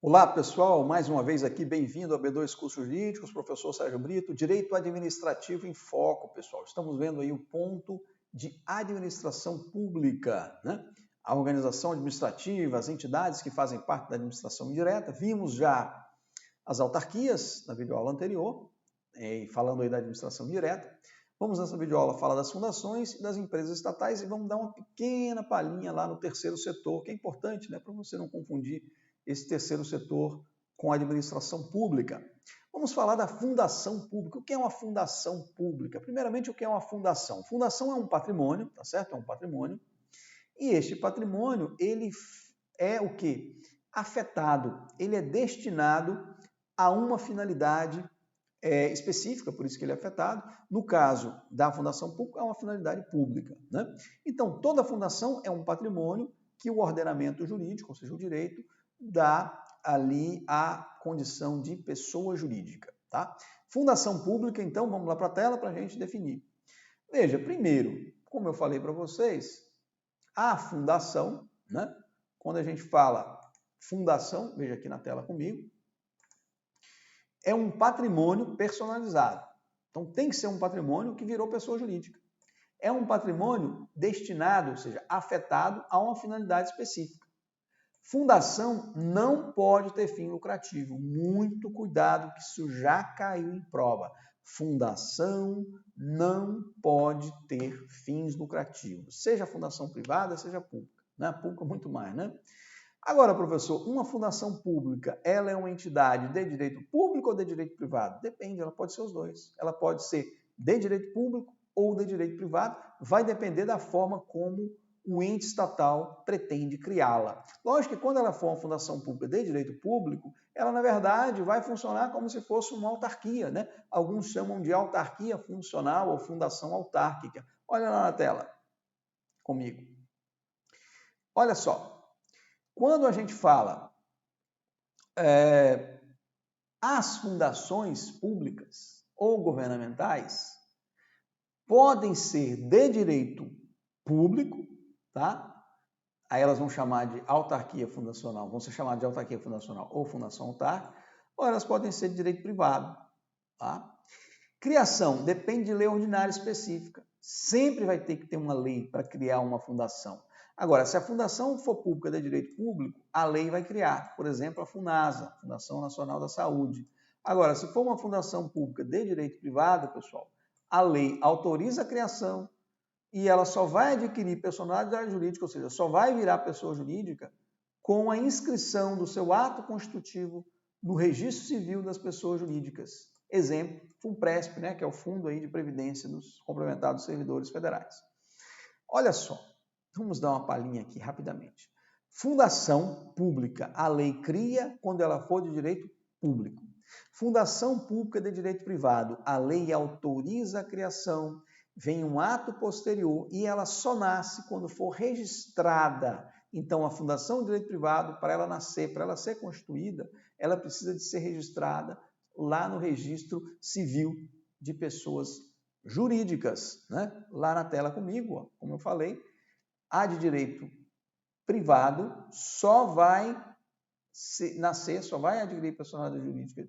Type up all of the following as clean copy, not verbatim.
Olá, pessoal, mais uma vez aqui, bem-vindo ao B2 Cursos Jurídicos, professor Sérgio Brito, Direito Administrativo em Foco, pessoal. Estamos vendo aí o ponto de administração pública, né? A organização administrativa, as entidades que fazem parte da administração indireta. Vimos já as autarquias na videoaula anterior, falando aí da administração direta. Vamos nessa videoaula falar das fundações e das empresas estatais e vamos dar uma pequena palhinha lá no terceiro setor, que é importante, né, para você não confundir esse terceiro setor com a administração pública. Vamos falar da fundação pública. O que é uma fundação pública? Primeiramente, o que é uma fundação? Fundação é um patrimônio, tá certo? É um patrimônio. E este patrimônio, ele é o quê? Afetado. Ele é destinado a uma finalidade específica, por isso que ele é afetado. No caso da fundação pública, é uma finalidade pública, né? Então, toda fundação é um patrimônio que o ordenamento jurídico, ou seja, o direito, dá ali a condição de pessoa jurídica, tá? Fundação pública, então, vamos lá para a tela para a gente definir. Veja, primeiro, como eu falei para vocês, a fundação, né? Quando a gente fala fundação, veja aqui na tela comigo, é um patrimônio personalizado. Então, tem que ser um patrimônio que virou pessoa jurídica. É um patrimônio destinado, ou seja, afetado a uma finalidade específica. Fundação não pode ter fim lucrativo. Muito cuidado, que isso já caiu em prova. Fundação não pode ter fins lucrativos. Seja fundação privada, seja pública. Né? Pública muito mais, né? Agora, professor, uma fundação pública, ela é uma entidade de direito público ou de direito privado? Depende, ela pode ser os dois. Ela pode ser de direito público ou de direito privado. Vai depender da forma como o ente estatal pretende criá-la. Lógico que quando ela for uma fundação pública de direito público, ela, na verdade, vai funcionar como se fosse uma autarquia, né? Alguns chamam de autarquia funcional ou fundação autárquica. Olha lá na tela comigo. Olha só. Quando a gente fala as fundações públicas ou governamentais podem ser de direito público, tá? Aí elas vão chamar de autarquia fundacional, vão ser chamadas de autarquia fundacional ou fundação autárquica, ou elas podem ser de direito privado, tá? Criação depende de lei ordinária específica. Sempre vai ter que ter uma lei para criar uma fundação. Agora, se a fundação for pública de direito público, a lei vai criar, por exemplo, a FUNASA, Fundação Nacional da Saúde. Agora, se for uma fundação pública de direito privado, pessoal, a lei autoriza a criação e ela só vai adquirir personalidade jurídica, ou seja, só vai virar pessoa jurídica com a inscrição do seu ato constitutivo no Registro Civil das Pessoas Jurídicas. Exemplo, FUNPRESP, né, que é o Fundo aí de Previdência dos Complementados Servidores Federais. Olha só. Vamos dar uma palhinha aqui rapidamente. Fundação pública, a lei cria quando ela for de direito público. Fundação pública de direito privado, a lei autoriza a criação, vem um ato posterior e ela só nasce quando for registrada. Então, a fundação de direito privado, para ela nascer, para ela ser constituída, ela precisa de ser registrada lá no Registro Civil de Pessoas Jurídicas, né? Lá na tela comigo, ó, como eu falei, a de direito privado só vai nascer, só vai adquirir personalidade jurídica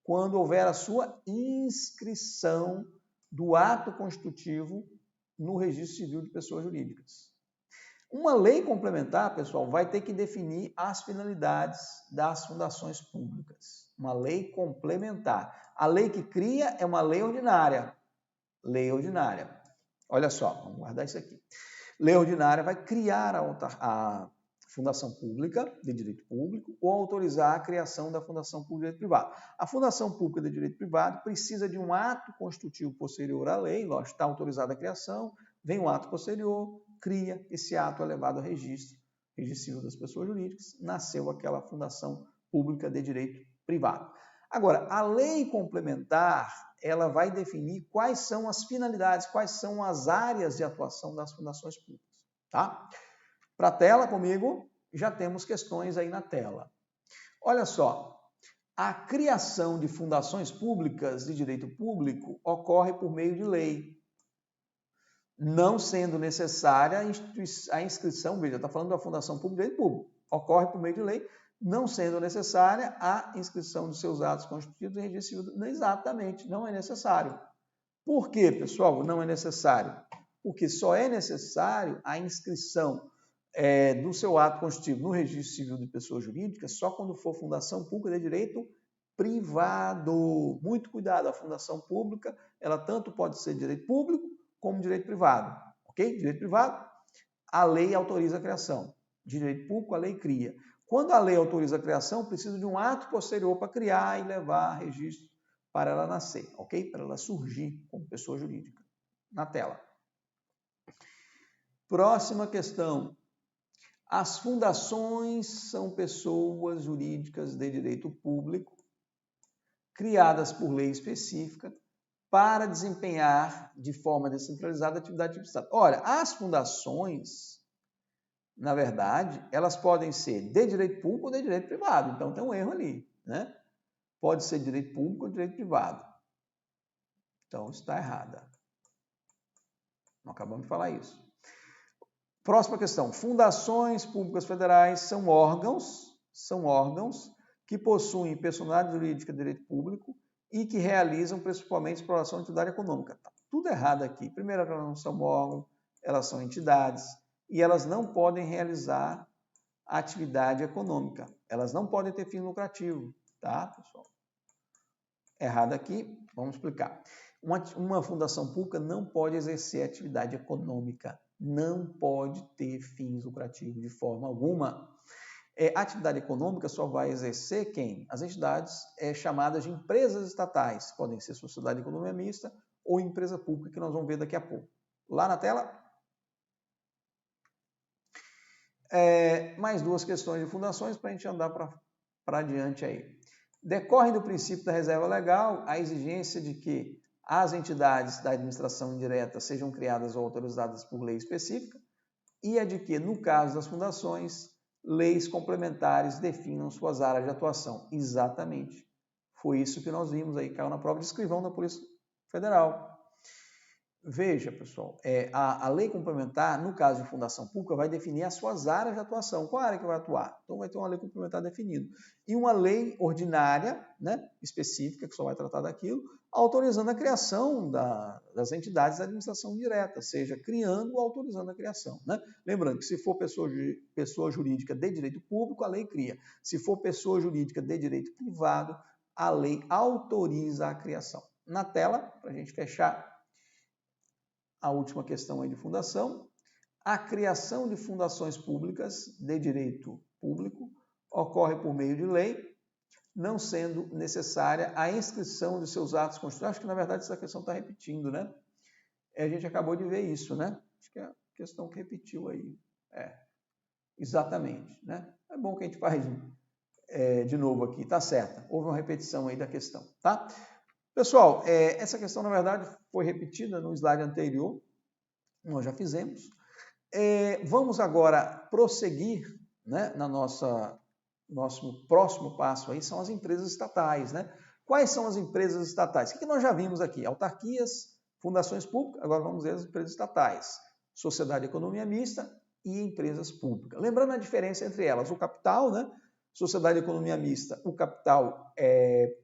quando houver a sua inscrição do ato constitutivo no Registro Civil de Pessoas Jurídicas. Uma lei complementar, pessoal, vai ter que definir as finalidades das fundações públicas. Uma lei complementar. A lei que cria é uma lei ordinária. Lei ordinária. Olha só, vamos guardar isso aqui. Lei ordinária vai criar a fundação pública de direito público ou autorizar a criação da fundação pública de direito privado. A fundação pública de direito privado precisa de um ato constitutivo posterior à lei, lógico, está autorizada a criação, vem um ato posterior, cria, esse ato é levado ao registro civil das pessoas jurídicas, nasceu aquela fundação pública de direito privado. Agora, a lei complementar, ela vai definir quais são as finalidades, quais são as áreas de atuação das fundações públicas, tá? Para a tela comigo, já temos questões aí na tela. Olha só, a criação de fundações públicas de direito público ocorre por meio de lei, não sendo necessária a inscrição, veja, está falando da fundação pública de direito público, ocorre por meio de lei, não sendo necessária a inscrição de seus atos constitutivos em registro civil. Exatamente, não é necessário. Por quê, pessoal? Não é necessário. Porque só é necessário a inscrição do seu ato constitutivo no registro civil de pessoa jurídica só quando for fundação pública de direito privado. Muito cuidado, a fundação pública, ela tanto pode ser direito público como direito privado, ok? Direito privado, a lei autoriza a criação. Direito público, a lei cria. Quando a lei autoriza a criação, precisa de um ato posterior para criar e levar a registro para ela nascer, ok? Para ela surgir como pessoa jurídica. Na tela. Próxima questão. As fundações são pessoas jurídicas de direito público criadas por lei específica para desempenhar de forma descentralizada a atividade de Estado. Olha, as fundações, na verdade, elas podem ser de direito público ou de direito privado. Então, tem um erro ali, né? Pode ser direito público ou direito privado. Então, está errada. Não acabamos de falar isso. Próxima questão. Fundações públicas federais são órgãos que possuem personalidade jurídica de direito público e que realizam principalmente exploração de atividade econômica. Tá tudo errado aqui. Primeiro, elas não são órgãos, elas são entidades e elas não podem realizar atividade econômica. Elas não podem ter fim lucrativo, tá, pessoal? Errado aqui, vamos explicar. Uma fundação pública não pode exercer atividade econômica, não pode ter fins lucrativos de forma alguma. Atividade econômica só vai exercer quem? As entidades chamadas de empresas estatais, podem ser sociedade de economia mista ou empresa pública, que nós vamos ver daqui a pouco. Lá na tela. Mais duas questões de fundações para a gente andar para adiante aí. Decorre do princípio da reserva legal a exigência de que as entidades da administração indireta sejam criadas ou autorizadas por lei específica e a de que, no caso das fundações, leis complementares definam suas áreas de atuação. Exatamente. Foi isso que nós vimos aí, caiu na prova de escrivão da Polícia Federal. Veja, pessoal, a lei complementar, no caso de fundação pública, vai definir as suas áreas de atuação. Qual área que vai atuar? Então, vai ter uma lei complementar definida. E uma lei ordinária, né, específica, que só vai tratar daquilo, autorizando a criação das entidades da administração direta, seja criando ou autorizando a criação. Né? Lembrando que se for pessoa jurídica de direito público, a lei cria. Se for pessoa jurídica de direito privado, a lei autoriza a criação. Na tela, para a gente fechar, a última questão aí de fundação. A criação de fundações públicas de direito público ocorre por meio de lei, não sendo necessária a inscrição de seus atos constitucionais. Acho que, na verdade, essa questão está repetindo, né? A gente acabou de ver isso, né? Acho que é a questão que repetiu aí. Exatamente, né? É bom que a gente faz de novo aqui, tá certo. Houve uma repetição aí da questão, tá? Pessoal, essa questão, na verdade, foi repetida no slide anterior, nós já fizemos. Vamos agora prosseguir, né, nosso próximo passo aí, são as empresas estatais, né? Quais são as empresas estatais? O que nós já vimos aqui? Autarquias, fundações públicas, agora vamos ver as empresas estatais. Sociedade de economia mista e empresas públicas. Lembrando a diferença entre elas, o capital, né? Sociedade de economia mista, o capital é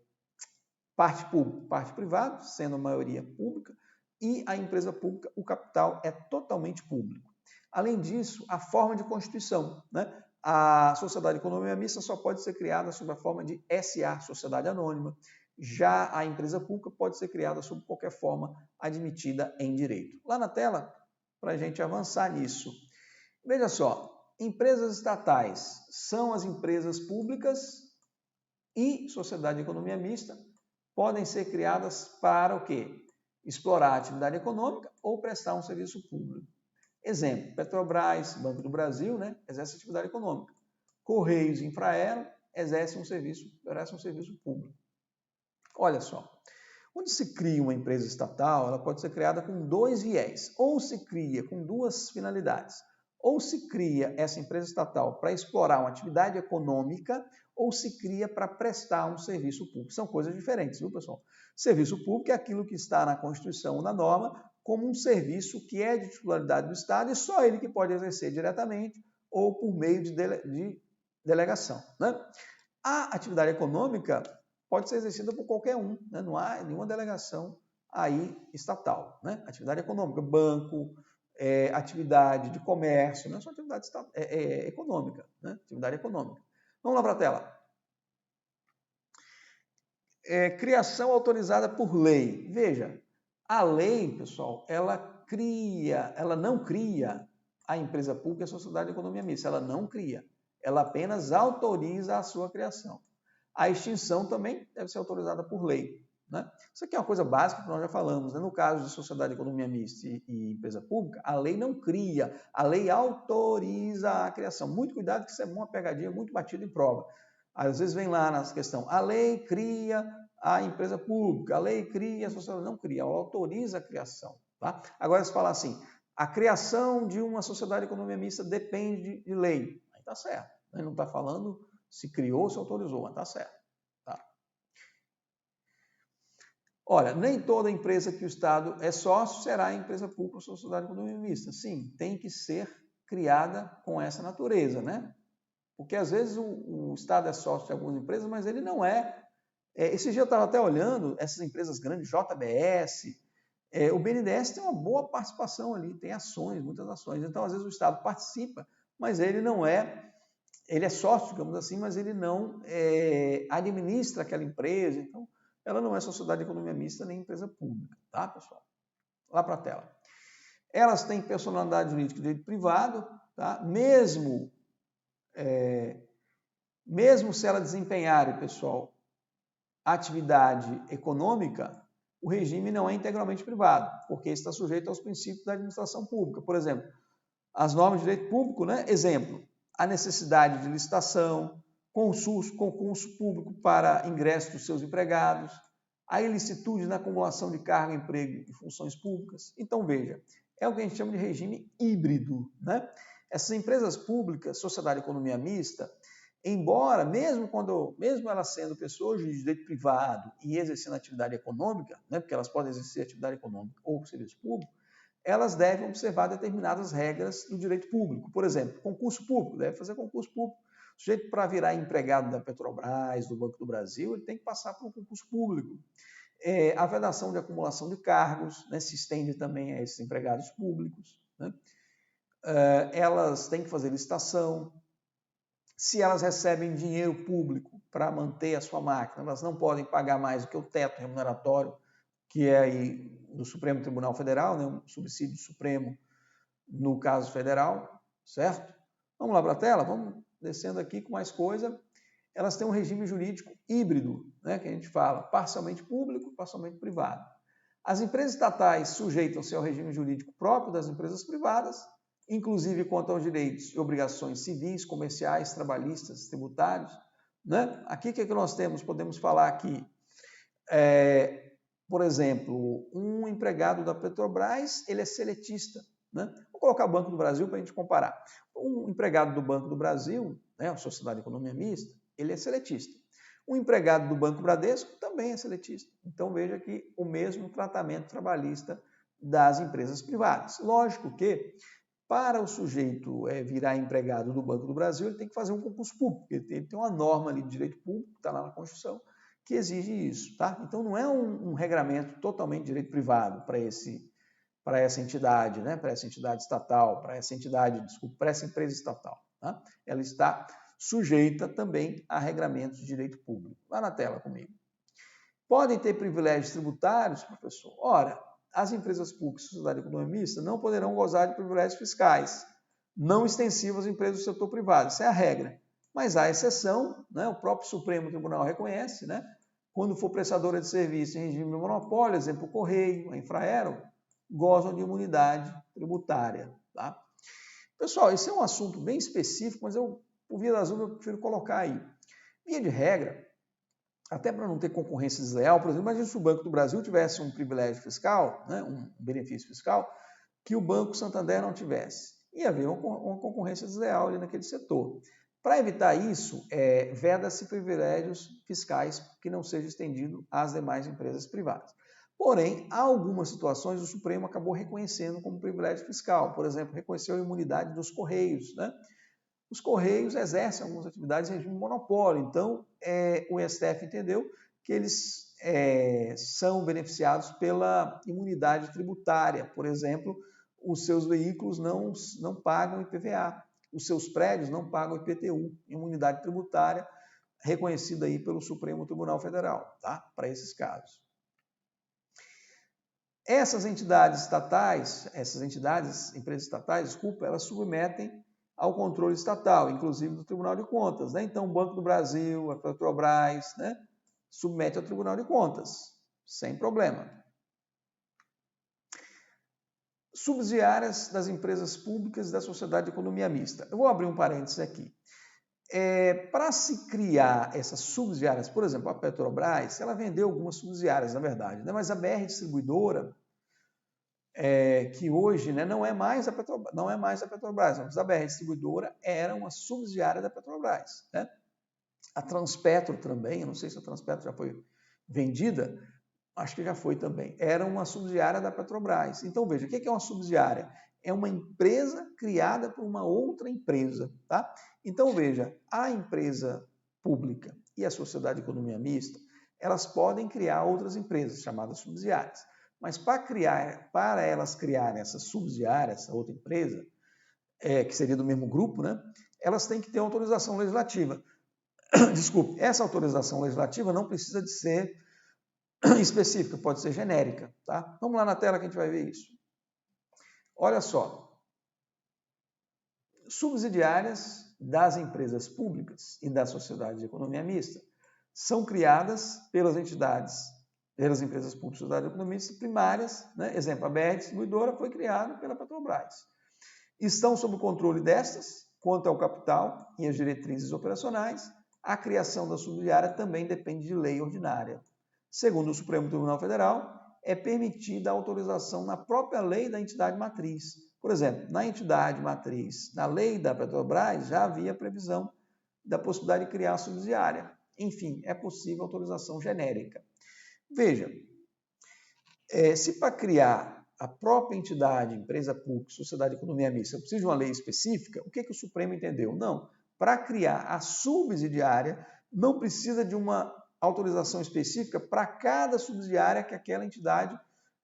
parte pública, parte privada, sendo a maioria pública, e a empresa pública, o capital é totalmente público. Além disso, a forma de constituição, né? A sociedade de economia mista só pode ser criada sob a forma de SA, sociedade anônima. Já a empresa pública pode ser criada sob qualquer forma admitida em direito. Lá na tela, para a gente avançar nisso. Veja só, empresas estatais são as empresas públicas e sociedade de economia mista podem ser criadas para o quê? Explorar a atividade econômica ou prestar um serviço público. Exemplo, Petrobras, Banco do Brasil, né, exerce atividade econômica. Correios e Infraero exercem prestam um serviço público. Olha só, quando se cria uma empresa estatal, ela pode ser criada com dois viés. Ou se cria com duas finalidades. Ou se cria essa empresa estatal para explorar uma atividade econômica, ou se cria para prestar um serviço público. São coisas diferentes, viu, pessoal? Serviço público é aquilo que está na Constituição ou na norma como um serviço que é de titularidade do Estado e só ele que pode exercer diretamente ou por meio de delegação, né? A atividade econômica pode ser exercida por qualquer um, né? Não há nenhuma delegação aí estatal, né? Atividade econômica, banco, atividade de comércio, não é só atividade econômica, né? Atividade econômica. Vamos lá para a tela. Criação autorizada por lei. Veja, a lei, pessoal, ela não cria a empresa pública e a sociedade de economia mista, ela não cria, ela apenas autoriza a sua criação. A extinção também deve ser autorizada por lei, né? Isso aqui é uma coisa básica que nós já falamos, né? No caso de sociedade de economia mista e empresa pública, a lei não cria, a lei autoriza a criação. Muito cuidado que isso é uma pegadinha muito batida em prova. Às vezes vem lá na questão, a lei cria a empresa pública, a lei cria a sociedade, não cria, ela autoriza a criação, tá? Agora, se falar assim, a criação de uma sociedade de economia mista depende de lei, aí tá certo, né? Não está falando se criou ou se autorizou, mas tá certo, tá? Olha, nem toda empresa que o Estado é sócio será empresa pública ou sociedade de economia mista. Sim, tem que ser criada com essa natureza, né? Porque às vezes o Estado é sócio de algumas empresas, mas ele não é. Esse dia eu estava até olhando essas empresas grandes, JBS, o BNDES tem uma boa participação ali, tem ações, muitas ações. Então, às vezes o Estado participa, mas ele não é, ele é sócio, digamos assim, mas ele não administra aquela empresa. Então, ela não é sociedade de economia mista nem empresa pública, tá, pessoal? Lá para a tela. Elas têm personalidade jurídica de direito privado, tá? Mesmo se ela desempenharem, pessoal, atividade econômica, o regime não é integralmente privado, porque está sujeito aos princípios da administração pública. Por exemplo, as normas de direito público, né? Exemplo, a necessidade de licitação, concurso público para ingresso dos seus empregados, a ilicitude na acumulação de cargo, emprego e funções públicas. Então, veja, é o que a gente chama de regime híbrido, né? Essas empresas públicas, sociedade de economia mista, embora, mesmo elas sendo pessoas de direito privado e exercendo atividade econômica, né, porque elas podem exercer atividade econômica ou serviço público, elas devem observar determinadas regras do direito público. Por exemplo, concurso público, deve fazer concurso público. O sujeito, para virar empregado da Petrobras, do Banco do Brasil, ele tem que passar por um concurso público. A vedação de acumulação de cargos, né, se estende também a esses empregados públicos, né? Elas têm que fazer licitação. Se elas recebem dinheiro público para manter a sua máquina, elas não podem pagar mais do que o teto remuneratório, que é aí do Supremo Tribunal Federal, né, um subsídio supremo no caso federal, certo? Vamos lá para a tela, vamos descendo aqui com mais coisa. Elas têm um regime jurídico híbrido, né, que a gente fala, parcialmente público, parcialmente privado. As empresas estatais sujeitam-se ao regime jurídico próprio das empresas privadas, inclusive quanto aos direitos e obrigações civis, comerciais, trabalhistas, tributários, né? Aqui o que nós temos? Podemos falar aqui, por exemplo, um empregado da Petrobras, ele é seletista, né? Vou colocar o Banco do Brasil para a gente comparar. Um empregado do Banco do Brasil, né, a Sociedade de Economia Mista, ele é seletista. Um empregado do Banco Bradesco também é seletista. Então veja que o mesmo tratamento trabalhista das empresas privadas. Lógico que para o sujeito virar empregado do Banco do Brasil, ele tem que fazer um concurso público, ele tem uma norma ali de direito público, está lá na Constituição, que exige isso, tá? Então não é um regramento totalmente de direito privado para essa entidade, né? Para essa entidade estatal, para essa empresa estatal, tá? Ela está sujeita também a regramentos de direito público. Lá na tela comigo. Podem ter privilégios tributários, professor? Ora, as empresas públicas e sociedade de economia mista não poderão gozar de privilégios fiscais não extensivos às empresas do setor privado. Isso é a regra. Mas há exceção, né? O próprio Supremo Tribunal reconhece, né? Quando for prestadora de serviço em regime de monopólio, exemplo, o Correio, a Infraero, gozam de imunidade tributária. Tá? Pessoal, esse é um assunto bem específico, mas por via das dúvidas, eu prefiro colocar aí. Via de regra, até para não ter concorrência desleal, por exemplo, imagina se o Banco do Brasil tivesse um privilégio fiscal, né, um benefício fiscal, que o Banco Santander não tivesse. Ia haver uma concorrência desleal ali naquele setor. Para evitar isso, veda-se privilégios fiscais que não seja estendido às demais empresas privadas. Porém, há algumas situações o Supremo acabou reconhecendo como privilégio fiscal. Por exemplo, reconheceu a imunidade dos Correios, né? os Correios exercem algumas atividades em regime de monopólio. Então, o STF entendeu que eles são beneficiados pela imunidade tributária. Por exemplo, os seus veículos não pagam IPVA, os seus prédios não pagam IPTU, imunidade tributária reconhecida aí pelo Supremo Tribunal Federal, tá? Para esses casos. Essas entidades, empresas estatais, desculpa, elas submetem ao controle estatal, inclusive do Tribunal de Contas, né? Então, o Banco do Brasil, a Petrobras, né? Submete ao Tribunal de Contas, sem problema. Subsidiárias das empresas públicas e da sociedade de economia mista. Eu vou abrir um parênteses aqui. Para se criar essas subsidiárias, por exemplo, a Petrobras, ela vendeu algumas subsidiárias, na verdade, né? Mas a BR Distribuidora, que hoje, né, não é mais a Petrobras, mas a BR Distribuidora era uma subsidiária da Petrobras, né? A Transpetro também, eu não sei se a Transpetro já foi vendida, acho que já foi também, era uma subsidiária da Petrobras. Então, veja, o que é uma subsidiária? É uma empresa criada por uma outra empresa, tá? Então, veja, a empresa pública e a sociedade de economia mista, elas podem criar outras empresas, chamadas subsidiárias. Mas para elas criarem essa subsidiária, essa outra empresa, que seria do mesmo grupo, né? Elas têm que ter autorização legislativa. Desculpe, essa autorização legislativa não precisa de ser específica, pode ser genérica, tá? Vamos lá na tela que a gente vai ver isso. Olha só. Subsidiárias das empresas públicas e da sociedade de economia mista são criadas pelas entidades, pelas empresas públicas e sociedade de economia mista primárias, né? Exemplo, a BR Distribuidora foi criada pela Petrobras. Estão sob o controle destas, quanto ao capital e as diretrizes operacionais. A criação da subsidiária também depende de lei ordinária. Segundo o Supremo Tribunal Federal, é permitida a autorização na própria lei da entidade matriz. Por exemplo, na entidade matriz, na lei da Petrobras, já havia previsão da possibilidade de criar a subsidiária. Enfim, é possível autorização genérica. Veja, se para criar a própria entidade, empresa pública, sociedade de economia mista, precisa de uma lei específica, o que o Supremo entendeu? Não, para criar a subsidiária, não precisa de uma autorização específica para cada subsidiária que aquela entidade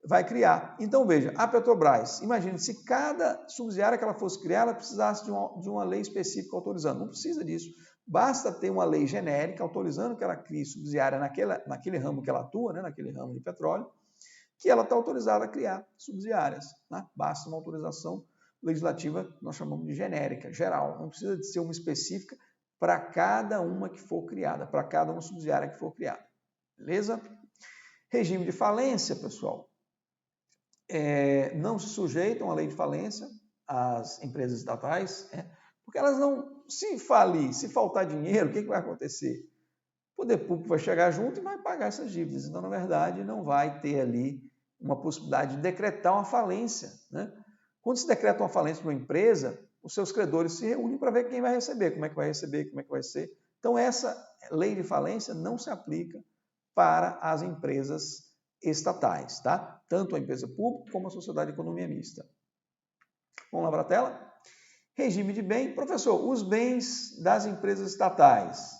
vai criar. Então, veja, a Petrobras, imagine se cada subsidiária que ela fosse criar, ela precisasse de uma lei específica autorizando. Não precisa disso. Basta ter uma lei genérica autorizando que ela crie subsidiária naquele ramo que ela atua, né, naquele ramo de petróleo, que ela está autorizada a criar subsidiárias. Né? Basta uma autorização legislativa, nós chamamos de genérica, geral. Não precisa de ser uma específica para cada uma que for criada, para cada uma subsidiária que for criada. Beleza? Regime de falência, pessoal. Não se sujeitam à lei de falência as empresas estatais, porque elas não... Se falir, se faltar dinheiro, o que vai acontecer? O poder público vai chegar junto e vai pagar essas dívidas. Então, na verdade, não vai ter ali uma possibilidade de decretar uma falência. Né? Quando se decreta uma falência para uma empresa, os seus credores se reúnem para ver quem vai receber, como é que vai receber, como é que vai ser. Então, essa lei de falência não se aplica para as empresas estatais, tá? Tanto a empresa pública como a sociedade de economia mista. Vamos lá para a tela? Regime de bem. Professor, os bens das empresas estatais,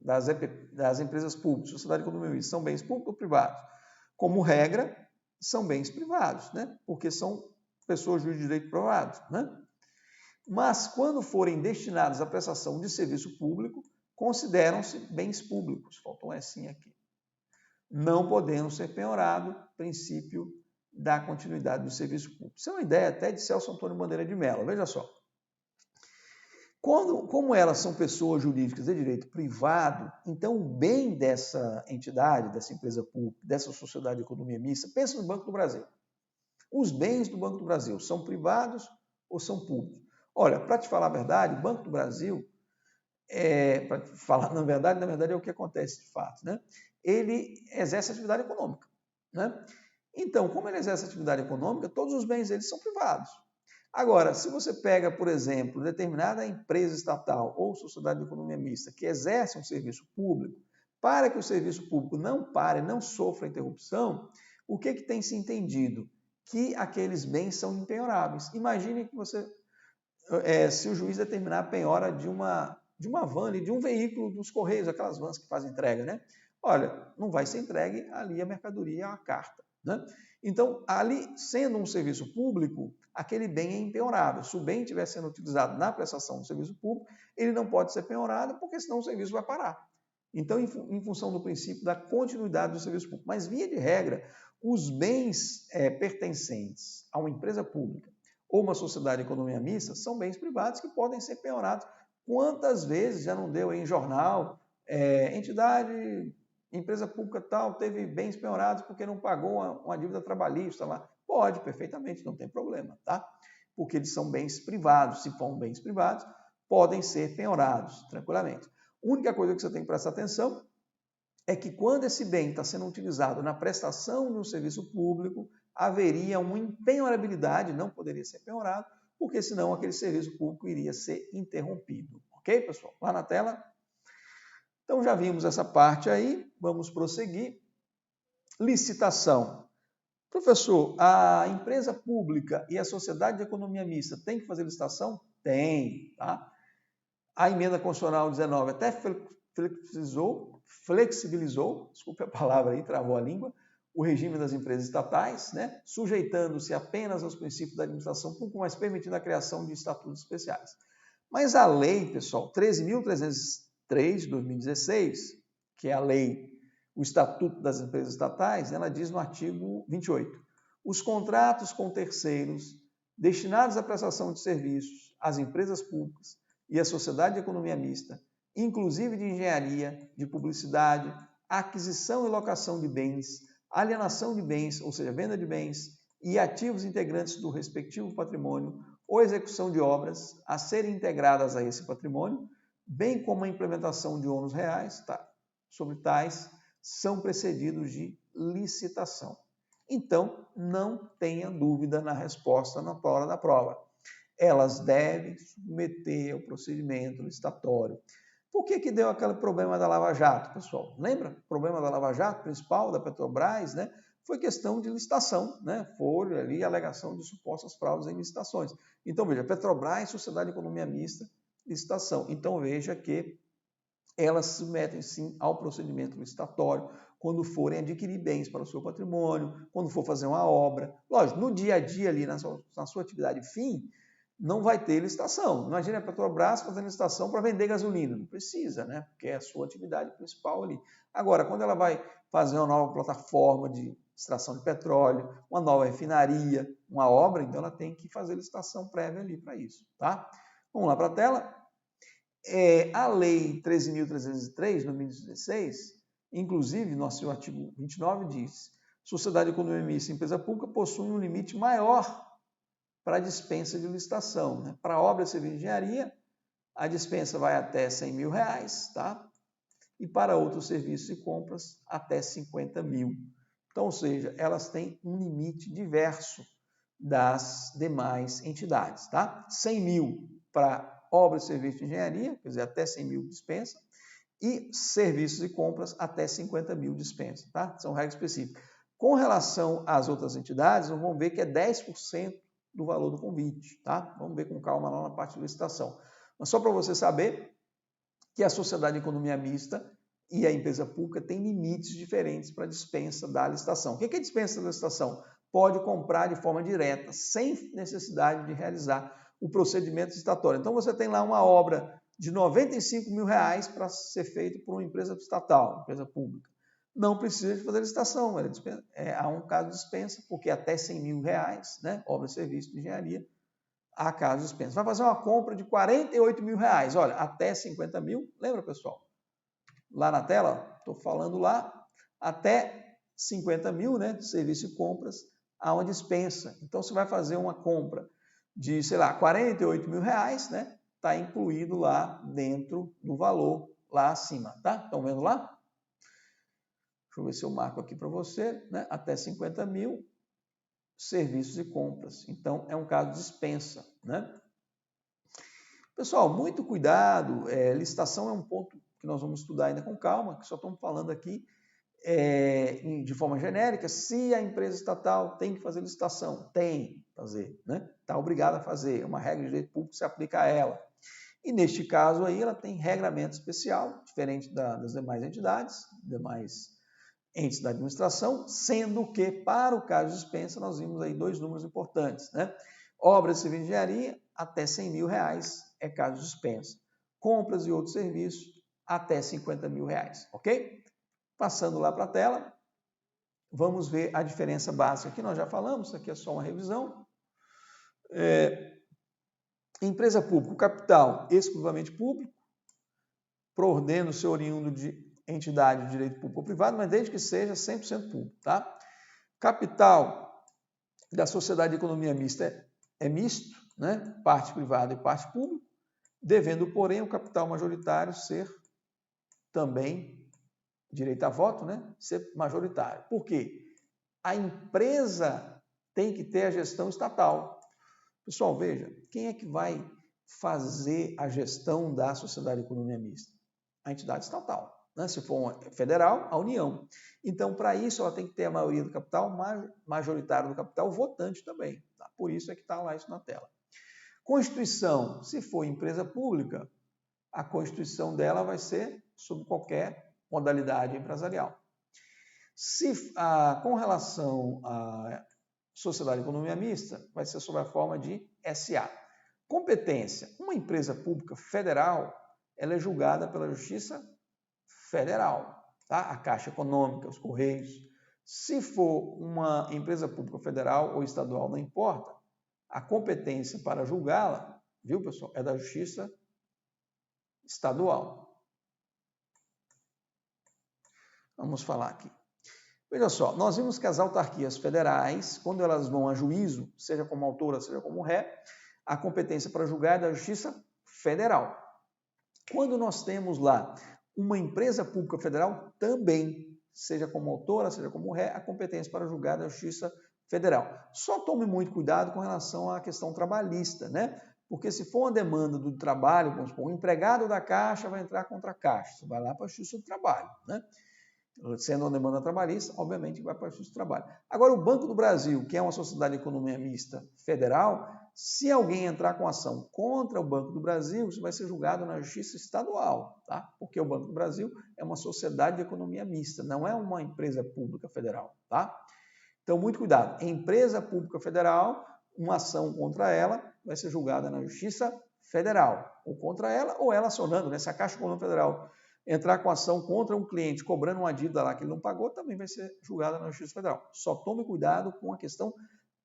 das empresas públicas, sociedade de economia mista, são bens públicos ou privados? Como regra, são bens privados, né? Porque são pessoas de direito privado, né? Mas, quando forem destinados à prestação de serviço público, consideram-se bens públicos. Faltou um S aqui. Não podendo ser penhorado, princípio da continuidade do serviço público. Isso é uma ideia até de Celso Antônio Bandeira de Mello. Veja só. Como elas são pessoas jurídicas de direito privado, então o bem dessa entidade, dessa empresa pública, dessa sociedade de economia mista, pensa no Banco do Brasil. Os bens do Banco do Brasil são privados ou são públicos? Olha, para te falar a verdade, o Banco do Brasil, para falar na verdade é o que acontece de fato, né? Ele exerce atividade econômica, né? Então, como ele exerce atividade econômica, todos os bens deles são privados. Agora, se você pega, por exemplo, determinada empresa estatal ou sociedade de economia mista que exerce um serviço público, para que o serviço público não pare, não sofra interrupção, o que tem se entendido? Que aqueles bens são impenhoráveis. Imagine que você se o juiz determinar a penhora de uma van, de um veículo dos Correios, aquelas vans que fazem entrega, né? Olha, não vai ser entregue ali a mercadoria, a carta, né? Então, ali, sendo um serviço público, aquele bem é impenhorável. Se o bem estiver sendo utilizado na prestação do serviço público, ele não pode ser penhorado, porque senão o serviço vai parar. Então, em função do princípio da continuidade do serviço público. Mas, via de regra, os bens pertencentes a uma empresa pública ou uma sociedade de economia mista são bens privados que podem ser penhorados. Quantas vezes já não deu aí em jornal, entidade, empresa pública tal, teve bens penhorados porque não pagou uma dívida trabalhista lá? Pode, perfeitamente, não tem problema, tá? Porque eles são bens privados. Se forem bens privados, podem ser penhorados tranquilamente. A única coisa que você tem que prestar atenção é que quando esse bem está sendo utilizado na prestação de um serviço público, haveria uma impenhorabilidade, não poderia ser penhorado, porque senão aquele serviço público iria ser interrompido. Ok, pessoal? Lá na tela. Então já vimos essa parte aí, vamos prosseguir. Licitação. Professor, a empresa pública e a sociedade de economia mista tem que fazer licitação? Tem, tá? A emenda constitucional 19 até flexibilizou, desculpe a palavra aí, travou a língua, o regime das empresas estatais, né, sujeitando-se apenas aos princípios da administração pública, mas permitindo a criação de estatutos especiais. Mas a lei, pessoal, 13.303 de 2016, que é a lei, o Estatuto das Empresas Estatais, ela diz no artigo 28, os contratos com terceiros destinados à prestação de serviços às empresas públicas e à sociedade de economia mista, inclusive de engenharia, de publicidade, aquisição e locação de bens, alienação de bens, ou seja, venda de bens e ativos integrantes do respectivo patrimônio ou execução de obras a serem integradas a esse patrimônio, bem como a implementação de ônus reais, sobre tais, são precedidos de licitação. Então, não tenha dúvida na resposta na hora da prova. Elas devem submeter ao procedimento licitatório. Por que deu aquele problema da Lava Jato, pessoal? Lembra? O problema da Lava Jato, principal, da Petrobras, né? Foi questão de licitação, né? Foi ali a alegação de supostas fraudes em licitações. Então, veja, Petrobras, Sociedade de Economia Mista, licitação. Então, veja que elas se submetem, sim, ao procedimento licitatório quando forem adquirir bens para o seu patrimônio, quando for fazer uma obra. Lógico, no dia a dia ali, na sua atividade fim, não vai ter licitação. Imagina a Petrobras fazendo licitação para vender gasolina. Não precisa, né? Porque é a sua atividade principal ali. Agora, quando ela vai fazer uma nova plataforma de extração de petróleo, uma nova refinaria, uma obra, então ela tem que fazer licitação prévia ali para isso, tá? Vamos lá para a tela. A Lei 13.303, de 2016, inclusive, no seu artigo 29, diz: sociedade de economia mista e empresa pública possuem um limite maior para a dispensa de licitação, né? Para obra civil e engenharia, a dispensa vai até R$100 mil, tá? E para outros serviços e compras, até 50 mil. Então, ou seja, elas têm um limite diverso das demais entidades, tá? 100 mil para obra e serviço de engenharia, quer dizer, até 100 mil dispensa, e serviços e compras até 50 mil dispensa, tá? São regras específicas. Com relação às outras entidades, vamos ver que é 10% do valor do convite, tá? Vamos ver com calma lá na parte de licitação. Mas só para você saber que a sociedade de economia mista e a empresa pública têm limites diferentes para a dispensa da licitação. O que é dispensa da licitação? Pode comprar de forma direta, sem necessidade de realizar o procedimento licitatório. Então, você tem lá uma obra de R$95 mil para ser feita por uma empresa estatal, empresa pública. Não precisa de fazer licitação, há um caso de dispensa, porque até R$100 mil, né, obra e serviço de engenharia, há caso de dispensa. Vai fazer uma compra de R$48 mil, olha, até 50 mil, lembra, pessoal? Lá na tela, estou falando lá, até 50 mil, né, de serviço e compras, há uma dispensa. Então, você vai fazer uma compra de, sei lá, R$48 mil, né, está incluído lá dentro do valor, lá acima, tá? Estão vendo lá? Deixa eu ver se eu marco aqui para você, né? Até 50 mil, serviços e compras. Então, é um caso de dispensa, né? Pessoal, muito cuidado. Licitação é um ponto que nós vamos estudar ainda com calma, que só estamos falando aqui de forma genérica, se a empresa estatal tem que fazer licitação, tem que fazer, né? Está obrigada a fazer, é uma regra de direito público que se aplica a ela. E neste caso aí, ela tem regramento especial, diferente das demais entidades, demais entes da administração, sendo que, para o caso de dispensa, nós vimos aí 2 números importantes, né? Obras civil de engenharia, até R$100 mil é caso de dispensa. Compras e outros serviços, até R$50 mil, ok? Passando lá para a tela, vamos ver a diferença básica. Aqui nós já falamos, isso aqui é só uma revisão. Empresa pública, o capital exclusivamente público, proordeno-se oriundo de entidade de direito público ou privado, mas desde que seja 100% público, tá? Capital da sociedade de economia mista é misto, né? Parte privada e parte pública, devendo, porém, o capital majoritário ser também direito a voto, né? Ser majoritário. Por quê? A empresa tem que ter a gestão estatal. Pessoal, veja, quem é que vai fazer a gestão da sociedade de economia mista? A entidade estatal. Né? Se for uma federal, a União. Então, para isso, ela tem que ter a maioria do capital, majoritário do capital, votante também. Tá? Por isso é que está lá isso na tela. Constituição, se for empresa pública, a constituição dela vai ser sob qualquer modalidade empresarial. Com relação à sociedade de economia mista, vai ser sob a forma de SA. Competência. Uma empresa pública federal, ela é julgada pela Justiça Federal, tá? A Caixa Econômica, os Correios. Se for uma empresa pública federal ou estadual, não importa, a competência para julgá-la, viu, pessoal, é da Justiça Estadual. Vamos falar aqui. Veja só, nós vimos que as autarquias federais, quando elas vão a juízo, seja como autora, seja como ré, a competência para julgar é da Justiça Federal. Quando nós temos lá uma empresa pública federal, também, seja como autora, seja como ré, a competência para julgar é da Justiça Federal. Só tome muito cuidado com relação à questão trabalhista, né? Porque se for uma demanda do trabalho, vamos supor, o empregado da Caixa vai entrar contra a Caixa, você vai lá para a Justiça do Trabalho, né? Sendo uma demanda trabalhista, obviamente vai para a Justiça do Trabalho. Agora, o Banco do Brasil, que é uma sociedade de economia mista federal, se alguém entrar com ação contra o Banco do Brasil, isso vai ser julgado na Justiça Estadual, tá? Porque o Banco do Brasil é uma sociedade de economia mista, não é uma empresa pública federal, tá? Então, muito cuidado. Empresa pública federal, uma ação contra ela vai ser julgada na Justiça Federal, ou contra ela, ou ela acionando, né? Se a Caixa Econômica Federal entrar com ação contra um cliente cobrando uma dívida lá que ele não pagou, também vai ser julgada na Justiça Federal. Só tome cuidado com a questão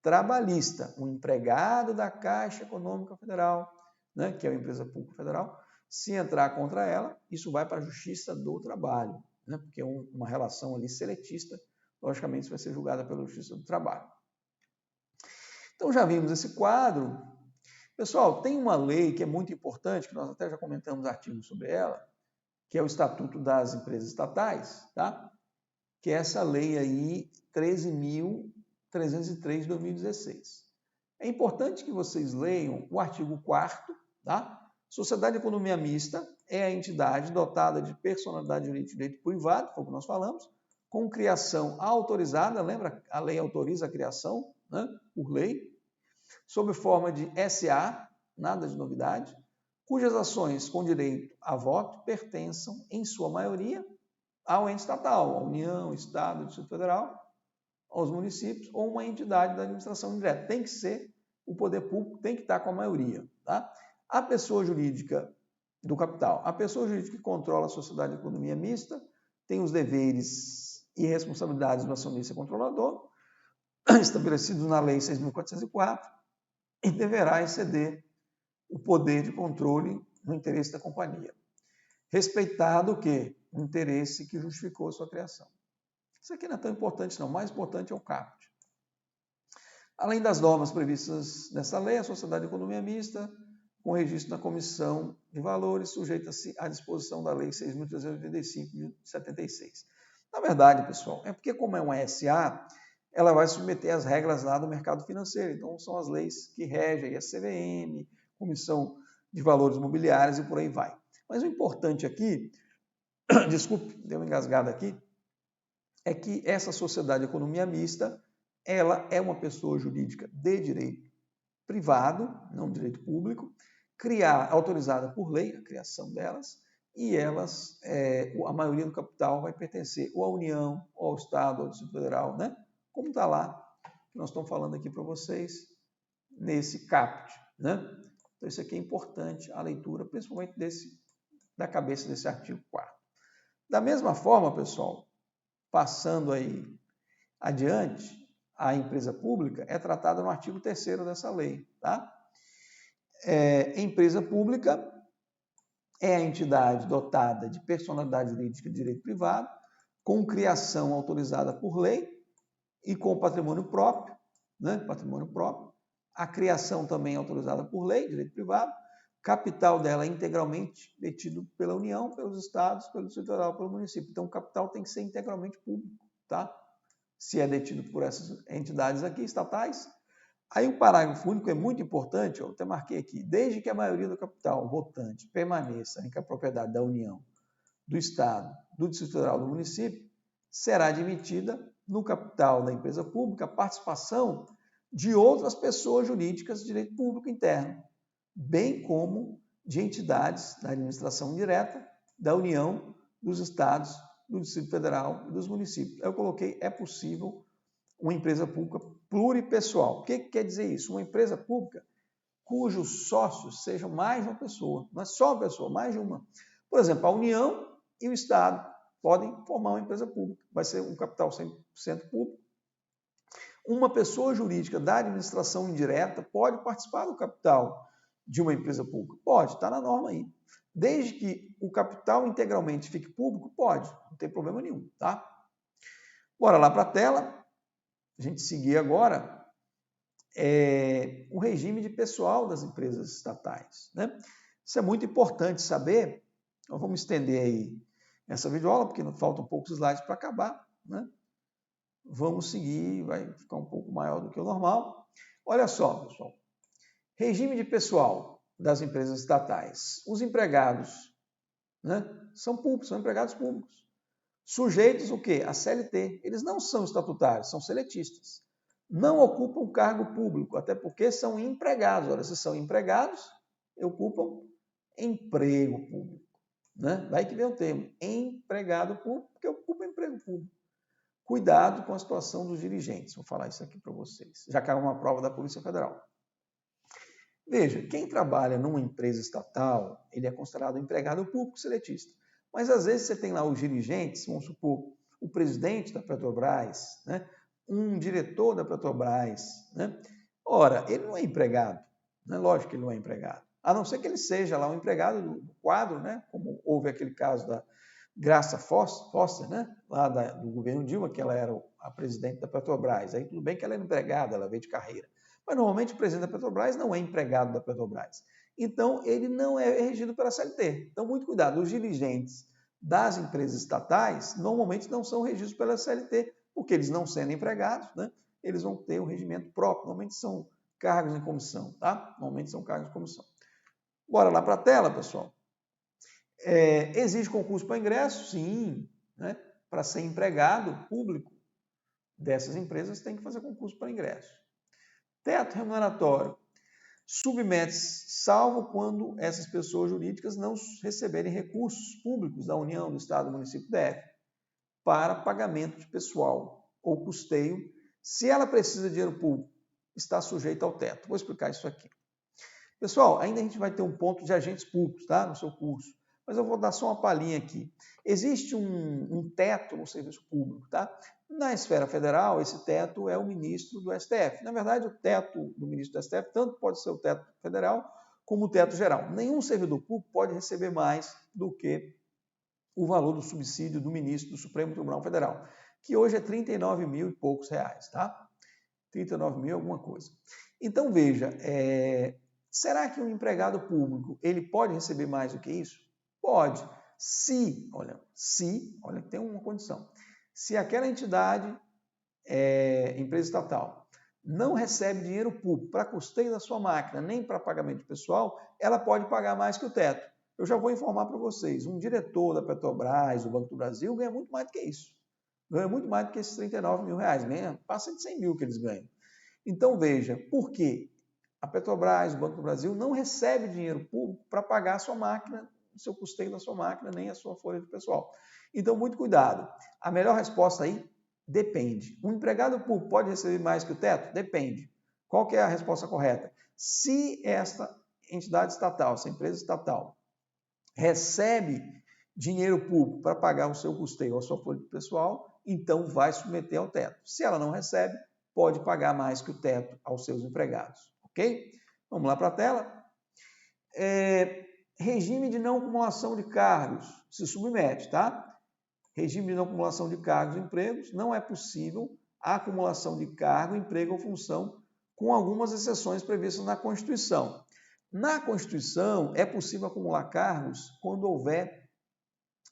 trabalhista. Um empregado da Caixa Econômica Federal, né, que é uma empresa pública federal, se entrar contra ela, isso vai para a Justiça do Trabalho, né, porque é uma relação ali seletista, logicamente isso vai ser julgada pela Justiça do Trabalho. Então já vimos esse quadro. Pessoal, tem uma lei que é muito importante, que nós até já comentamos artigos sobre ela, que é o Estatuto das Empresas Estatais, tá? Que é essa lei aí, 13.303 de 2016. É importante que vocês leiam o artigo 4º, tá? Sociedade de Economia Mista é a entidade dotada de personalidade jurídica de direito privado, como nós falamos, com criação autorizada, lembra? A lei autoriza a criação, né? Por lei, sob forma de SA, nada de novidade, cujas ações com direito a voto pertençam, em sua maioria, ao ente estatal, à União, Estado, Distrito Federal, aos municípios ou uma entidade da administração indireta. Tem que ser, o poder público tem que estar com a maioria. Tá? A pessoa jurídica do capital, a pessoa jurídica que controla a sociedade de economia mista, tem os deveres e responsabilidades do acionista controlador, estabelecidos na Lei 6.404, e deverá exceder o poder de controle no interesse da companhia. Respeitado o quê? O interesse que justificou a sua criação. Isso aqui não é tão importante, não. O mais importante é o caput. Além das normas previstas nessa lei, a Sociedade de Economia Mista, com registro na Comissão de Valores, sujeita-se à disposição da Lei 6.385 de 76. Na verdade, pessoal, é porque como é uma SA, ela vai submeter as regras lá do mercado financeiro. Então, são as leis que regem a CVM, Comissão de Valores Imobiliários e por aí vai. Mas o importante aqui, desculpe, deu uma engasgada aqui, é que essa sociedade de economia mista, ela é uma pessoa jurídica de direito privado, não direito público, autorizada por lei, a criação delas, e elas, a maioria do capital vai pertencer ou à União, ou ao Estado, ou ao Distrito Federal, né? Como está lá, que nós estamos falando aqui para vocês, nesse caput, né? Então, isso aqui é importante, a leitura, principalmente da cabeça desse artigo 4º. Da mesma forma, pessoal, passando aí adiante, a empresa pública é tratada no artigo 3º dessa lei, tá? Empresa pública é a entidade dotada de personalidade jurídica de direito privado, com criação autorizada por lei e com patrimônio próprio, né? Patrimônio próprio. A criação também é autorizada por lei, direito privado. Capital dela é integralmente detido pela União, pelos estados, pelo Distrito Federal, pelo município. Então, o capital tem que ser integralmente público, tá? Se é detido por essas entidades aqui, estatais. Aí o parágrafo único é muito importante, eu até marquei aqui, desde que a maioria do capital votante permaneça em propriedade da União, do Estado, do Distrito Federal, do município, será admitida no capital da empresa pública a participação de outras pessoas jurídicas de direito público interno, bem como de entidades da administração indireta, da União, dos Estados, do Distrito Federal e dos municípios. Eu coloquei, é possível uma empresa pública pluripessoal. O que quer dizer isso? Uma empresa pública cujos sócios sejam mais de uma pessoa, não é só uma pessoa, mais de uma. Por exemplo, a União e o Estado podem formar uma empresa pública, vai ser um capital 100% público. Uma pessoa jurídica da administração indireta pode participar do capital de uma empresa pública? Pode, está na norma aí. Desde que o capital integralmente fique público, pode, não tem problema nenhum, tá? Bora lá para a tela. A gente seguir agora o regime de pessoal das empresas estatais, né? Isso é muito importante saber. Nós vamos estender aí essa videoaula, porque faltam poucos slides para acabar, né? Vamos seguir, vai ficar um pouco maior do que o normal. Olha só, pessoal. Regime de pessoal das empresas estatais. Os empregados, né, são públicos, são empregados públicos. Sujeitos o quê? A CLT. Eles não são estatutários, são seletistas. Não ocupam cargo público, até porque são empregados. Ora, se são empregados, ocupam emprego público, né? Daí que vem o termo, empregado público, porque ocupa emprego público. Cuidado com a situação dos dirigentes. Vou falar isso aqui para vocês, já que é uma prova da Polícia Federal. Veja, quem trabalha numa empresa estatal, ele é considerado empregado público seletista. Mas às vezes você tem lá os dirigentes, vamos supor, o presidente da Petrobras, né? Um diretor da Petrobras, né? Ora, ele não é empregado, né? Lógico que ele não é empregado, a não ser que ele seja lá um empregado do quadro, né? Como houve aquele caso da Graça Foster, né? Lá do governo Dilma, que ela era a presidente da Petrobras. Aí tudo bem que ela era empregada, ela veio de carreira. Mas normalmente o presidente da Petrobras não é empregado da Petrobras. Então, ele não é regido pela CLT. Então, muito cuidado. Os dirigentes das empresas estatais normalmente não são regidos pela CLT, porque eles não sendo empregados, né? Eles vão ter um regimento próprio. Normalmente são cargos em comissão, tá? Normalmente são cargos em comissão. Bora lá para a tela, pessoal. Exige concurso para ingresso? Sim, né? Para ser empregado público dessas empresas tem que fazer concurso para ingresso. Teto remuneratório. Submete-se, salvo quando essas pessoas jurídicas não receberem recursos públicos da União, do Estado, do município DF, para pagamento de pessoal ou custeio. Se ela precisa de dinheiro público, está sujeita ao teto. Vou explicar isso aqui. Pessoal, ainda a gente vai ter um ponto de agentes públicos, tá? No seu curso. Mas eu vou dar só uma palhinha aqui. Existe um teto no serviço público, tá? Na esfera federal, esse teto é o ministro do STF. Na verdade, o teto do ministro do STF tanto pode ser o teto federal como o teto geral. Nenhum servidor público pode receber mais do que o valor do subsídio do ministro do Supremo Tribunal Federal, que hoje é 39 mil e poucos reais, tá? 39 mil alguma coisa. Então, veja, será que um empregado público ele pode receber mais do que isso? Pode. Olha que tem uma condição. Se aquela entidade, empresa estatal, não recebe dinheiro público para custeio da sua máquina, nem para pagamento pessoal, ela pode pagar mais que o teto. Eu já vou informar para vocês, um diretor da Petrobras, do Banco do Brasil, ganha muito mais do que isso. Ganham muito mais do que esses 39 mil reais, ganha, passa de 100 mil que eles ganham. Então, veja, por quê? A Petrobras, o Banco do Brasil, não recebe dinheiro público para pagar a sua máquina, o seu custeio da sua máquina, nem a sua folha de pessoal. Então, muito cuidado. A melhor resposta aí, depende. Um empregado público pode receber mais que o teto? Depende. Qual que é a resposta correta? Se esta entidade estatal, essa empresa estatal, recebe dinheiro público para pagar o seu custeio ou a sua folha de pessoal, então vai submeter ao teto. Se ela não recebe, pode pagar mais que o teto aos seus empregados, ok? Vamos lá para a tela. Regime de não acumulação de cargos, se submete, tá? Regime de não acumulação de cargos e empregos, não é possível a acumulação de cargo, emprego ou função, com algumas exceções previstas na Constituição. Na Constituição, é possível acumular cargos quando houver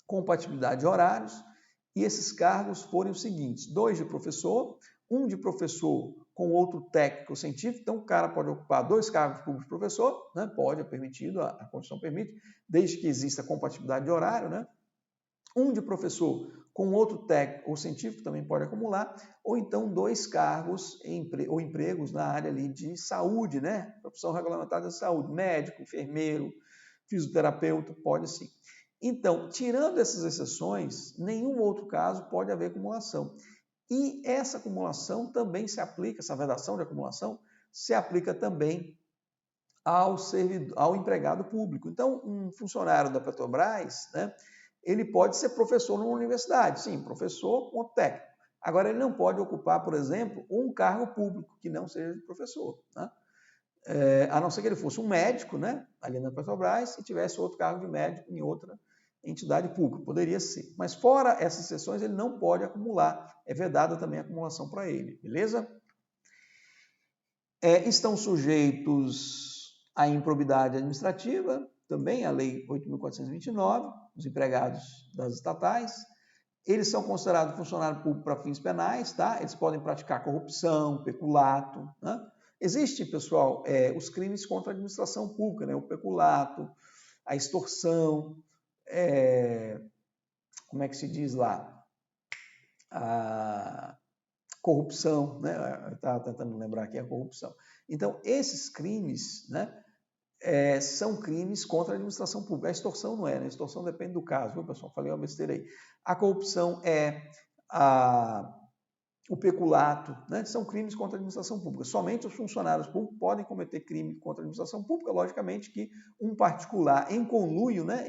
compatibilidade de horários e esses cargos forem os seguintes: 2 de professor, 1 de professor com outro técnico científico. Então, o cara pode ocupar 2 cargos públicos de professor, né? Pode, é permitido, a Constituição permite, desde que exista compatibilidade de horário, né? 1 de professor com outro técnico ou científico também pode acumular, ou então 2 cargos ou empregos na área ali de saúde, né? Profissão regulamentada de saúde, médico, enfermeiro, fisioterapeuta, pode sim. Então, tirando essas exceções, nenhum outro caso pode haver acumulação. E essa acumulação também se aplica, essa vedação de acumulação, se aplica também ao empregado público. Então, um funcionário da Petrobras, né, ele pode ser professor numa universidade, sim, professor com técnico. Agora, ele não pode ocupar, por exemplo, um cargo público que não seja de professor, né? A não ser que ele fosse um médico, né, ali na Petrobras, e tivesse outro cargo de médico em outra entidade pública. Poderia ser. Mas fora essas exceções, ele não pode acumular. É vedada também a acumulação para ele, beleza? Estão sujeitos à improbidade administrativa, também a Lei 8.429, os empregados das estatais. Eles são considerados funcionário público para fins penais, tá? Eles podem praticar corrupção, peculato, né? Existe, pessoal, os crimes contra a administração pública, né? O peculato, a extorsão, como é que se diz lá? A corrupção, né? Eu estava tentando lembrar aqui a corrupção. Então, esses crimes, né? São crimes contra a administração pública. A extorsão não é, né? A extorsão depende do caso, viu, pessoal? Falei uma besteira aí. A corrupção o peculato, né? São crimes contra a administração pública. Somente os funcionários públicos podem cometer crime contra a administração pública, logicamente que um particular em conluio, né?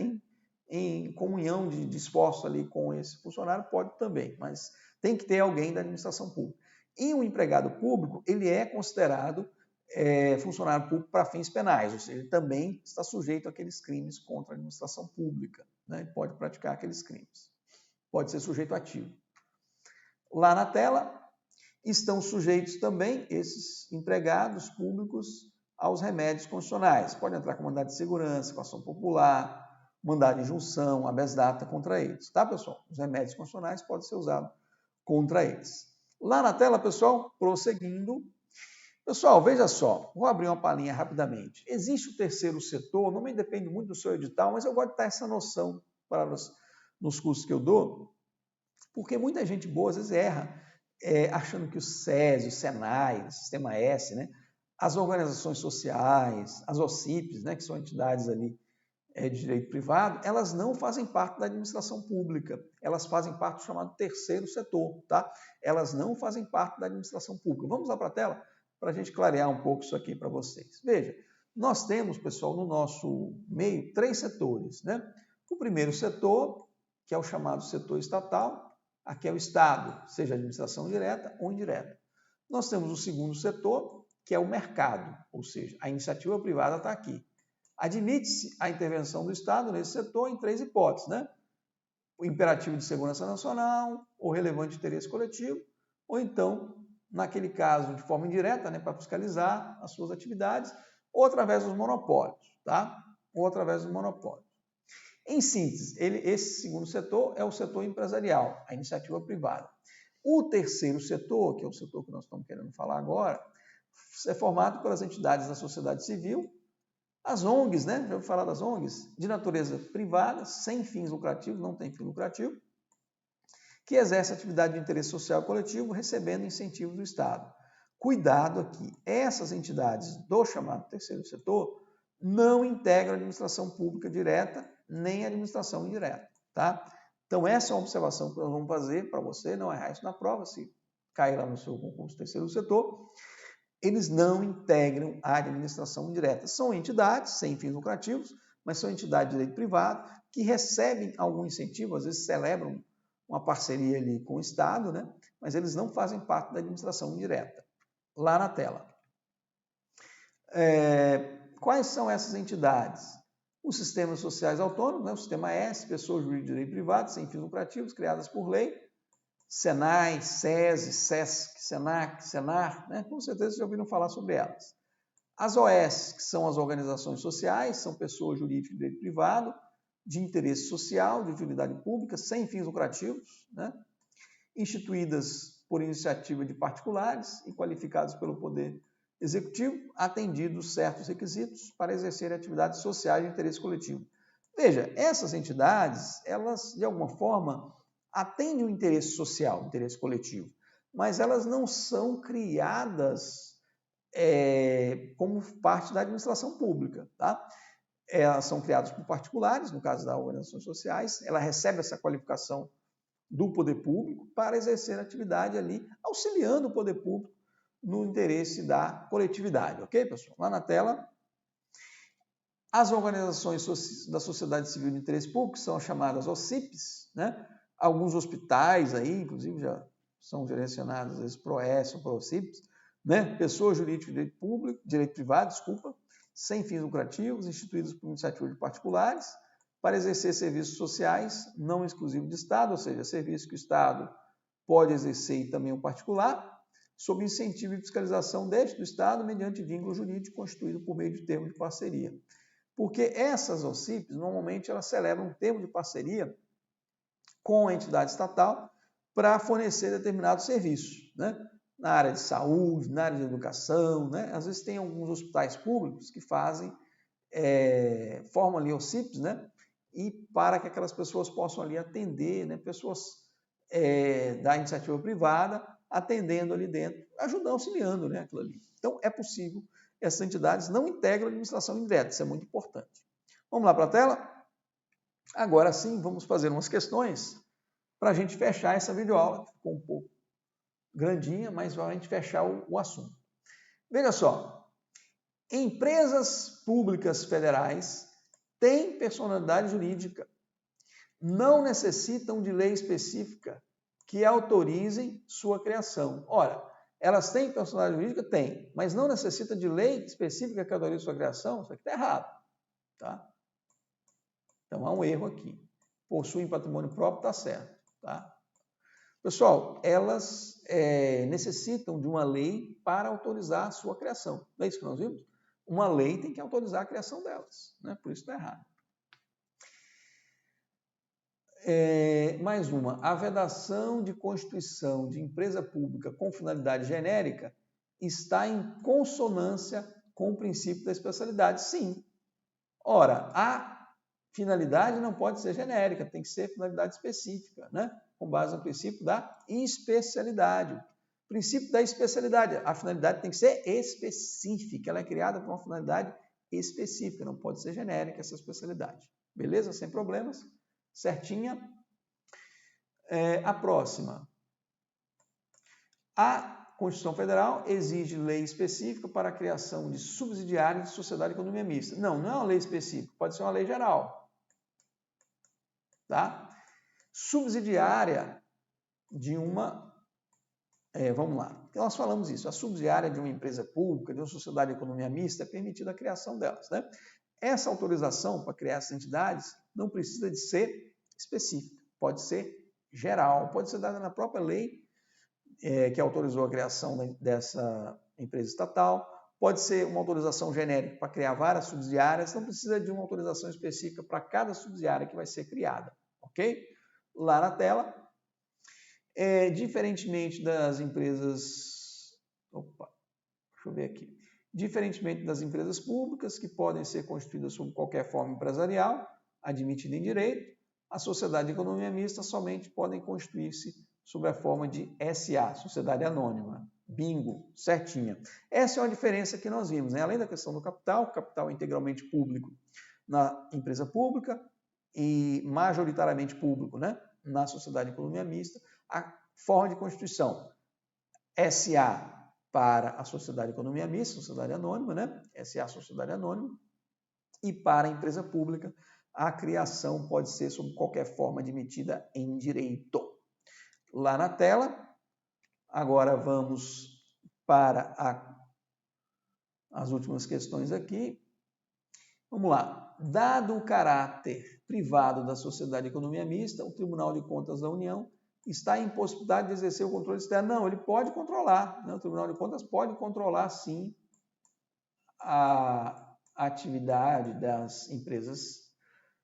Em comunhão de esforço ali com esse funcionário pode também, mas tem que ter alguém da administração pública. E o empregado público, ele é considerado funcionário público para fins penais, ou seja, ele também está sujeito àqueles crimes contra a administração pública, né? Ele pode praticar aqueles crimes. Pode ser sujeito ativo. Lá na tela estão sujeitos também esses empregados públicos aos remédios constitucionais. Pode entrar com mandado de segurança, com ação popular, mandado de injunção, habeas data contra eles, tá, pessoal? Os remédios constitucionais podem ser usados contra eles. Lá na tela, pessoal, prosseguindo. Pessoal, veja só, vou abrir uma palhinha rapidamente. Existe o terceiro setor, não me depende muito do seu edital, mas eu gosto de dar essa noção nos cursos que eu dou, porque muita gente boa às vezes erra, achando que o SESI, o SENAI, o Sistema S, né, as organizações sociais, as OCIPs, né, que são entidades ali de direito privado, elas não fazem parte da administração pública, elas fazem parte do chamado terceiro setor, tá? Elas não fazem parte da administração pública. Vamos lá para a tela para a gente clarear um pouco isso aqui para vocês. Veja, nós temos, pessoal, no nosso meio, 3 setores, né? O primeiro setor, que é o chamado setor estatal, aqui é o Estado, seja administração direta ou indireta. Nós temos o segundo setor, que é o mercado, ou seja, a iniciativa privada está aqui. Admite-se a intervenção do Estado nesse setor em 3 hipóteses, né? O imperativo de segurança nacional, ou relevante interesse coletivo, ou então, naquele caso, de forma indireta, né, para fiscalizar as suas atividades, ou através dos monopólios, tá? Ou através dos monopólios. Em síntese, esse segundo setor é o setor empresarial, a iniciativa privada. O terceiro setor, que é o setor que nós estamos querendo falar agora, é formado pelas entidades da sociedade civil, as ONGs, né? Já ouviu falar das ONGs? De natureza privada, sem fins lucrativos, não tem fim lucrativo, que exerce atividade de interesse social coletivo recebendo incentivo do Estado. Cuidado aqui, essas entidades do chamado terceiro setor não integram a administração pública direta nem a administração indireta, tá? Então essa é uma observação que nós vamos fazer para você, não errar isso na prova, se cair lá no seu concurso terceiro setor. Eles não integram a administração indireta. São entidades sem fins lucrativos, mas são entidades de direito privado que recebem algum incentivo, às vezes celebram uma parceria ali com o Estado, né? Mas eles não fazem parte da administração indireta. Lá na tela. Quais são essas entidades? Os sistemas sociais autônomos, né? O sistema S, pessoas jurídicas de direito privado, sem fins lucrativos, criadas por lei, Senai, SESI, SESC, SENAC, SENAR, né? Com certeza vocês já ouviram falar sobre elas. As OS, que são as organizações sociais, são pessoas jurídicas de direito privado, de interesse social, de utilidade pública, sem fins lucrativos, né? Instituídas por iniciativa de particulares e qualificadas pelo Poder Executivo, atendidos certos requisitos para exercer atividades sociais de interesse coletivo. Veja, essas entidades, elas, de alguma forma, atendem o interesse social, o interesse coletivo, mas elas não são criadas como parte da administração pública, tá? Elas são criadas por particulares, no caso das organizações sociais, ela recebe essa qualificação do poder público para exercer atividade ali, auxiliando o poder público no interesse da coletividade, ok, pessoal? Lá na tela, as organizações da sociedade civil de interesse público são chamadas OCIPs, né? Alguns hospitais aí, inclusive, já são gerenciados, às vezes, PROES ou PROCIPs, né? Pessoas jurídicas de direito público, direito privado, sem fins lucrativos, instituídas por iniciativa de particulares, para exercer serviços sociais não exclusivos de Estado, ou seja, serviços que o Estado pode exercer e também o particular, sob incentivo e fiscalização do Estado, mediante vínculo jurídico constituído por meio de termo de parceria. Porque essas OCIPs, normalmente, elas celebram um termo de parceria com a entidade estatal para fornecer determinados serviços, né? Na área de saúde, na área de educação, né? Às vezes tem alguns hospitais públicos que fazem, formam ali OCIPs, né? E para que aquelas pessoas possam ali atender, né? Pessoas da iniciativa privada, atendendo ali dentro, ajudando, auxiliando, né? Aquilo ali. Então, é possível, essas entidades não integram a administração indireta, isso é muito importante. Vamos lá para a tela? Agora sim, vamos fazer umas questões para a gente fechar essa videoaula, que ficou um pouco grandinha, mas para a gente fechar o assunto. Veja só, empresas públicas federais têm personalidade jurídica, não necessitam de lei específica que autorizem sua criação. Ora, elas têm personalidade jurídica? Tem, mas não necessita de lei específica que autorize sua criação? Isso aqui está errado, tá? Então, há um erro aqui. Possuem patrimônio próprio, está certo, tá? Pessoal, elas necessitam de uma lei para autorizar a sua criação. Não é isso que nós vimos? Uma lei tem que autorizar a criação delas, né? Por isso está errado. Mais uma. A vedação de constituição de empresa pública com finalidade genérica está em consonância com o princípio da especialidade. Sim. Ora, a finalidade não pode ser genérica, tem que ser finalidade específica, né? Com base no princípio da especialidade. Princípio da especialidade. A finalidade tem que ser específica, ela é criada por uma finalidade específica, não pode ser genérica essa especialidade. Beleza? Sem problemas? Certinha? A próxima. A Constituição Federal exige lei específica para a criação de subsidiária de sociedade de economia mista. Não, não é uma lei específica, pode ser uma lei geral. Tá? Subsidiária de uma... vamos lá, nós falamos isso, a subsidiária de uma empresa pública, de uma sociedade de economia mista, é permitida a criação delas, né? Essa autorização para criar essas entidades não precisa de ser específica, pode ser geral, pode ser dada na própria lei que autorizou a criação dessa empresa estatal, pode ser uma autorização genérica para criar várias subsidiárias, não precisa de uma autorização específica para cada subsidiária que vai ser criada, ok? Lá na tela, diferentemente das empresas... Opa, deixa eu ver aqui. Diferentemente das empresas públicas, que podem ser constituídas sob qualquer forma empresarial, admitida em direito, A sociedade de economia mista somente podem constituir-se sob a forma de SA, sociedade anônima. Bingo, certinha. Essa é uma diferença que nós vimos, né? Além da questão do capital, o capital é integralmente público na empresa pública e majoritariamente público, né? Na sociedade de economia mista, a forma de constituição SA para a sociedade de economia mista, sociedade anônima, né? SA, sociedade anônima, e para a empresa pública, a criação pode ser sob qualquer forma admitida em direito. Lá na tela, agora vamos para as últimas questões aqui. Vamos lá. Dado o caráter privado da sociedade de economia mista, o Tribunal de Contas da União está em possibilidade de exercer o controle externo. Não, ele pode controlar, né? O Tribunal de Contas pode controlar, sim, a atividade das empresas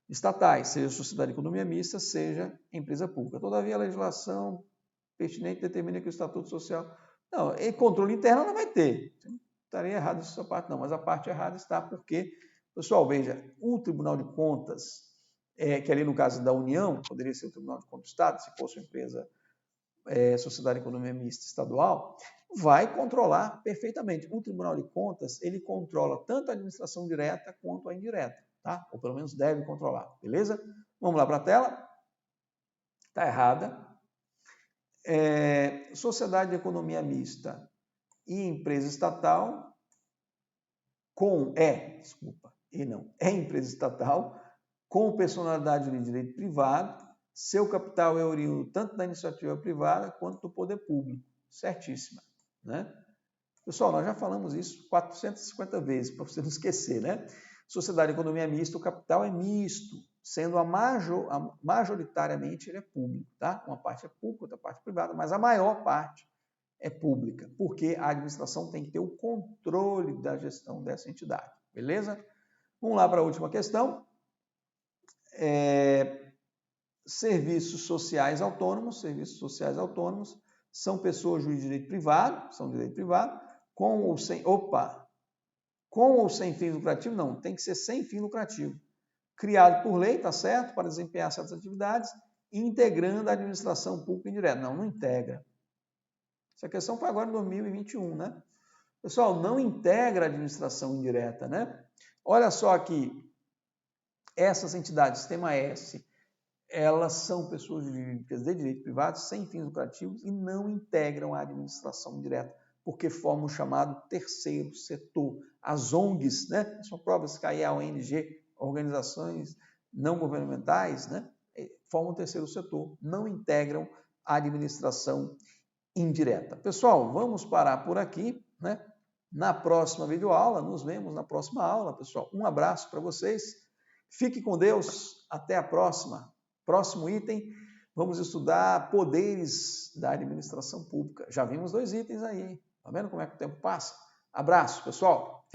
estatais, seja sociedade de economia mista, seja empresa pública. Todavia, a legislação pertinente determina que o Estatuto Social... Não, e controle interno não vai ter. Estaria errado essa parte, não, mas a parte errada está porque, pessoal, veja, o Tribunal de Contas, que ali no caso da União, poderia ser o Tribunal de Contas do Estado, se fosse uma empresa, sociedade de economia mista estadual, vai controlar perfeitamente. O Tribunal de Contas, ele controla tanto a administração direta quanto a indireta, tá? Ou pelo menos deve controlar, beleza? Vamos lá para a tela. Está errada. Sociedade de economia mista e empresa estatal é empresa estatal com personalidade de direito privado, seu capital é oriundo tanto da iniciativa privada quanto do poder público. Certíssima, né? Pessoal, nós já falamos isso 450 vezes, para você não esquecer, né? Sociedade de economia mista, o capital é misto, sendo majoritariamente ele é público, tá? Uma parte é pública, outra parte é privada, mas a maior parte é pública, porque a administração tem que ter o controle da gestão dessa entidade, beleza? Vamos lá para a última questão. Serviços sociais autônomos são pessoas de direito privado, com ou sem fins lucrativos, não, tem que ser sem fim lucrativo. Criado por lei, tá certo, para desempenhar certas atividades, integrando a administração pública indireta. Não, não integra. Essa questão foi agora em 2021, né? Pessoal, não integra a administração indireta, né? Olha só aqui, essas entidades, sistema S, elas são pessoas jurídicas de direito privado, sem fins lucrativos, e não integram a administração direta, porque formam o chamado terceiro setor. As ONGs, né? São provas KIA, ONG, organizações não governamentais, né? Formam o terceiro setor, não integram a administração indireta. Pessoal, vamos parar por aqui, né? Na próxima videoaula, nos vemos na próxima aula, pessoal. Um abraço para vocês. Fique com Deus. Até a próxima. Próximo item, vamos estudar poderes da administração pública. Já vimos 2 itens aí. Tá vendo como é que o tempo passa? Abraço, pessoal.